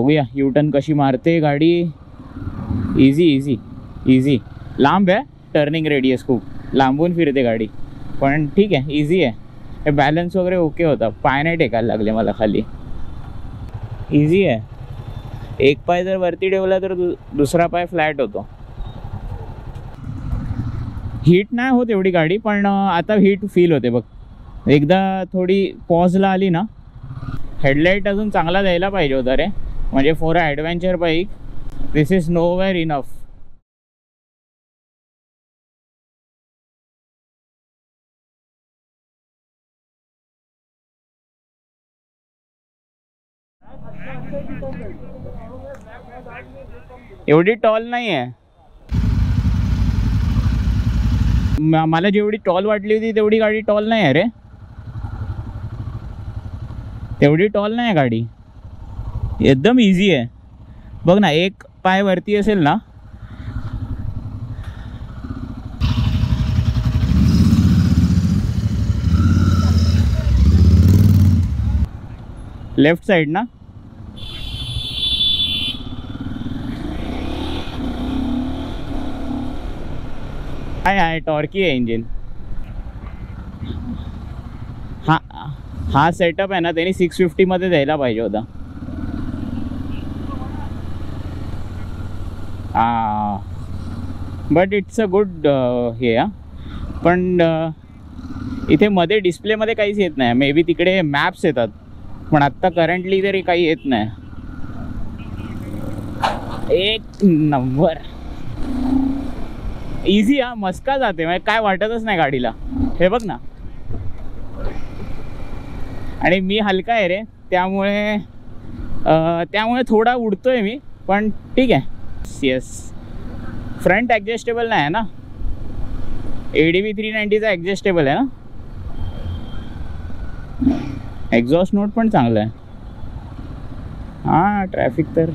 बघूया U turn कशी मारते गाडी. Easy easy easy. लांब आहे टर्निंग रेडियस, खूप लांबून फिरते गाडी, पण ठीक आहे, इझी आहे. बॅलन्स वगैरे ओके होता. पाय नाही टेकायला लागले मला खाली. इझी आहे. एक पाय जर वरती ठेवला तर दुसरा पाय फ्लॅट होतो. हीट नाही होत एवढी गाडी, पण आता हीट फील होते बघ. एकदा थोडी पॉजला आली ना. हेडलाईट अजून चांगला द्यायला पाहिजे होता रे, म्हणजे for a adventure bike this is nowhere enough. एवढी टॉल नाही आहे. मला जेवढी टॉल वाटली होती तेवढी गाडी टॉल नाही आहे रे. तेवढी टॉल नाही आहे गाडी. एकदम इझी आहे. बघ ना, एक पाय वरती असेल ना, लेफ्ट साइड ना, आहे टॉर्की आहे इंजिन. हा सेटअप आहे ना, त्यांनी 650 मध्ये द्यायला पाहिजे होता. बट इट्स अ गुड हे. पण इथे मध्ये डिस्प्लेमध्ये काहीच येत नाही. मे बी तिकडे मॅप्स येतात, पण आत्ता करंटली तरी काही येत नाही. एक नंबर इझी. मस्का जाते, म्हणजे काय वाटतच नाही गाडीला. हे बघ ना. आणि मी हलका आहे रे, त्यामुळे थोडा उडतोय मी, पण ठीक आहे. येस. फ्रंट ॲडजस्टेबल नाही आहे ना. ADV 390चा ॲडजस्टेबल आहे ना. एक्झॉस्ट नोट पण चांगला आहे. हां, ट्रॅफिक तर.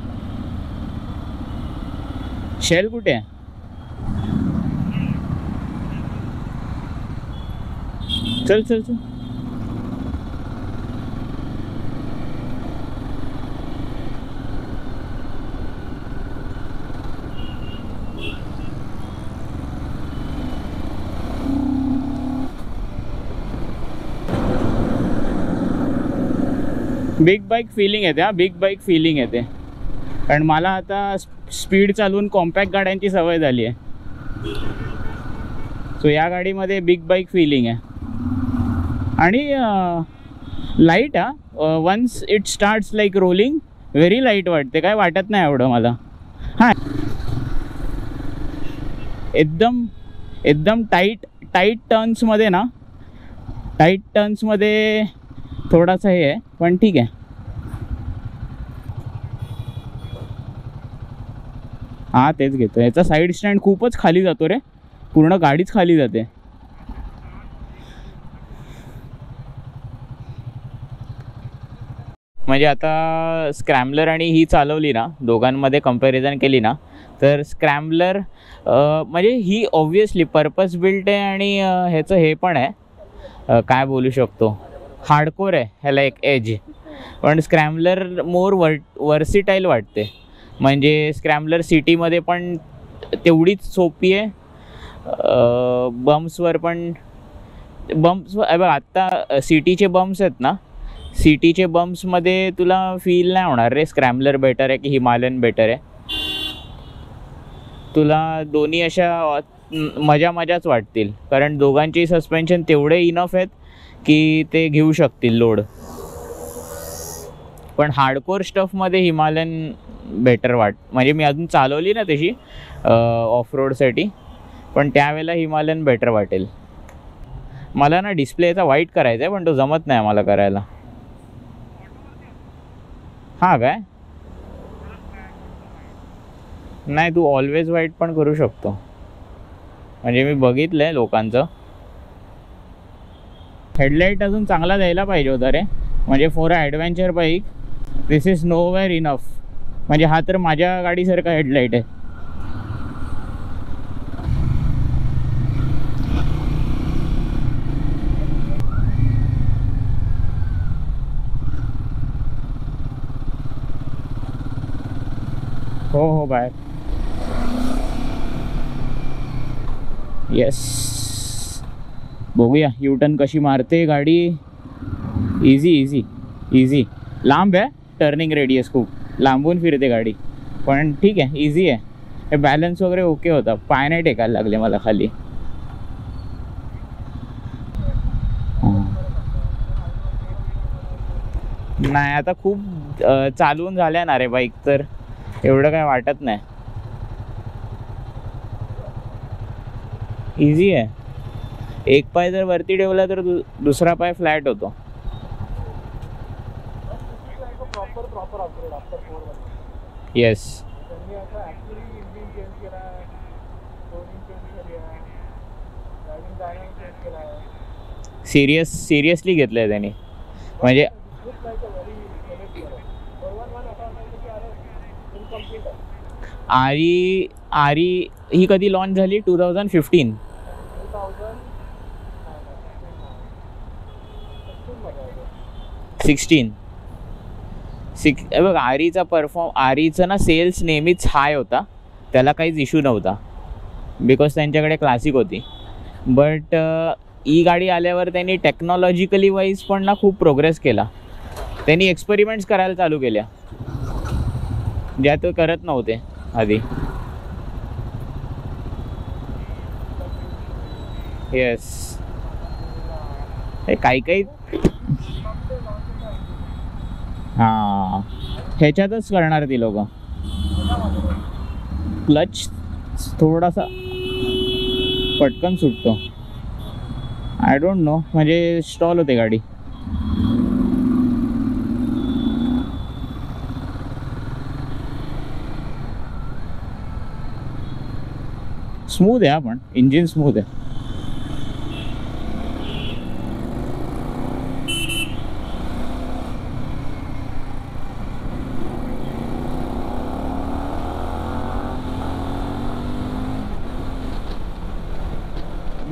शेल कुठे आहे? चल चल चल. बिग बाईक फिलिंग येते. बिग बाईक फिलिंग येते, कारण मला आता स्पीड चालवून कॉम्पॅक्ट गाड्यांची सवय झाली आहे. सो या गाडीमध्ये बिग बाईक फिलिंग आहे. आणि light. Once it starts like rolling, very light वाटते. काय वाटत नाही एवढं मला. हां, एकदम टाईट टर्न्समध्ये ना, टाईट टर्न्समध्ये थोडासा हे आहे, पण ठीक आहे. हां, तेच घेतो. याचा साईड स्टँड खूपच खाली जातो रे, पूर्ण गाडीच खाली जाते. म्हणजे आता स्क्रॅम्बलर आणि ही चालवली ना, दोघांमध्ये कंपॅरिझन केली ना, तर स्क्रॅम्बलर म्हणजे ही ऑब्वियसली पर्पज बिल्ट आहे. आणि ह्याचं हे पण आहे, काय बोलू शकतो, हार्डकोर आहे. ह्याला एक एज. पण स्क्रॅम्बलर मोर वर्सिटाईल वाटते. म्हणजे स्क्रॅम्बलर सिटीमध्ये पण तेवढीच सोपी आहे. बम्प्सवर पण बघ, आत्ता सिटीचे बम्प्स आहेत ना, सिटीचे बम्प्समध्ये तुला फील नाही होणार रे स्क्रॅम्बलर बेटर आहे की हिमालयन बेटर आहे. तुला दोन्ही अशा मजाच वाटतील, कारण दोघांची सस्पेन्शन तेवढे इनफ आहेत की ते घेऊ शकतील लोड. पण हार्डकोर स्टफमध्ये हिमालयन बेटर म्हणजे मी अजून चालवली ना तशी ऑफ रोडसाठी, पण त्यावेळेला हिमालयन बेटर वाटेल. मला ना डिस्प्लेचा वाईट करायचा आहे, पण तो जमत नाही मला करायला. हां काय? नाही, तू ऑलवेज वाईट पण करू शकतो. म्हणजे मी बघितलं आहे लोकांचं. हेडलाईट अजून चांगला द्यायला पाहिजे होता रे, म्हणजे for a adventure bike this is nowhere enough. म्हणजे हा तर माझ्या गाडीसारखा हेडलाईट आहे. हो हो बाहेर. येस, बघूया यू टर्न कशी मारते गाडी. Easy easy easy. लांब आहे टर्निंग रेडियस, खूप लांबून फिरते गाडी, पण ठीक आहे, इझी आहे. हे बॅलन्स वगैरे ओके होता. पाय नाही टेकायला लागले मला खाली. नाही आता खूप चालवून झाल्या ना रे बाईक, तर एवढं काय वाटत नाही. इझी आहे. एक पाय जर वरती ठेवला तर दुसरा पाय फ्लॅट होतो. येस. सिरियसली घेतलंय त्यांनी. म्हणजे आरी ही कधी लॉन्च झाली? 2015. बघ आरीचा ना सेल्स नेहमीच हाय होता, त्याला काहीच इश्यू नव्हता, बिकॉज त्यांच्याकडे क्लासिक होती. बट ही गाडी आल्यावर त्यांनी टेक्नॉलॉजिकली वाईज पण ना खूप प्रोग्रेस केला. त्यांनी एक्सपेरिमेंट्स करायला चालू केल्या, ज्या ते करत नव्हते आधी. येस, हे काही हां, ह्याच्यातच करणार ती लोक. क्लच थोडासा पटकन सुटतो. आय डोंट नो, म्हणजे स्टॉल होते गाडी. स्मूथ आहे, पण इंजिन स्मूथ आहे.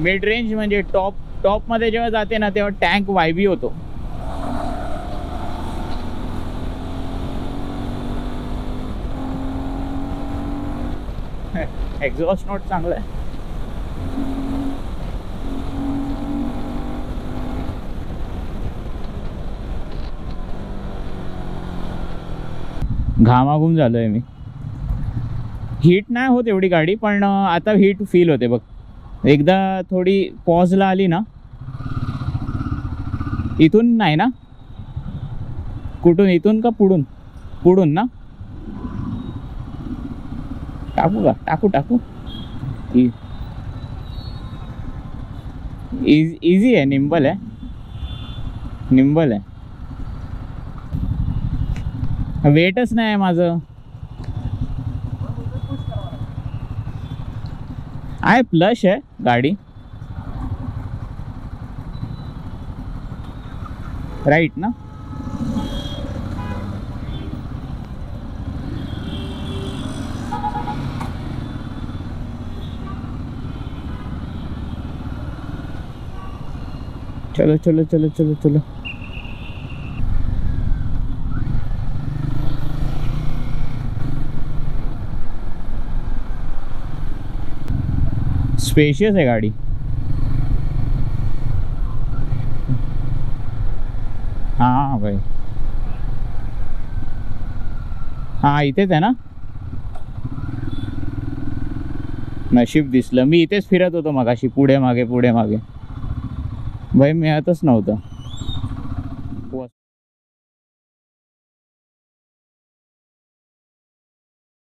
मिड रेंज म्हणजे टॉपमध्ये जेव्हा जाते ना तेव्हा टँक वायबी होतो. एक्झॉस्ट नोट चांगला आहे. घामाघूम झालोय मी. हीट नाही होत एवढी गाडी, पण आता हीट फील होते बघ. एकदा थोडी पॉजला आली ना. इथून नाही ना, कुठून? इथून का पुढून? पुढून ना. टाकू का? टाकू. इझी आहे, निम्बल आहे. वेटच नाही आहे माझं. आहे प्लस आहे गाडी, राईट ना. चलो चलो चलो चलो चलो. स्पेशियस आहे गाडी. हाँ भाई, हाँ इथेच आहे ना. नशीब दिसलं. मी इथेच फिरत होतो मगाशी, पुढे मागे भाई, मिळतच नव्हतं.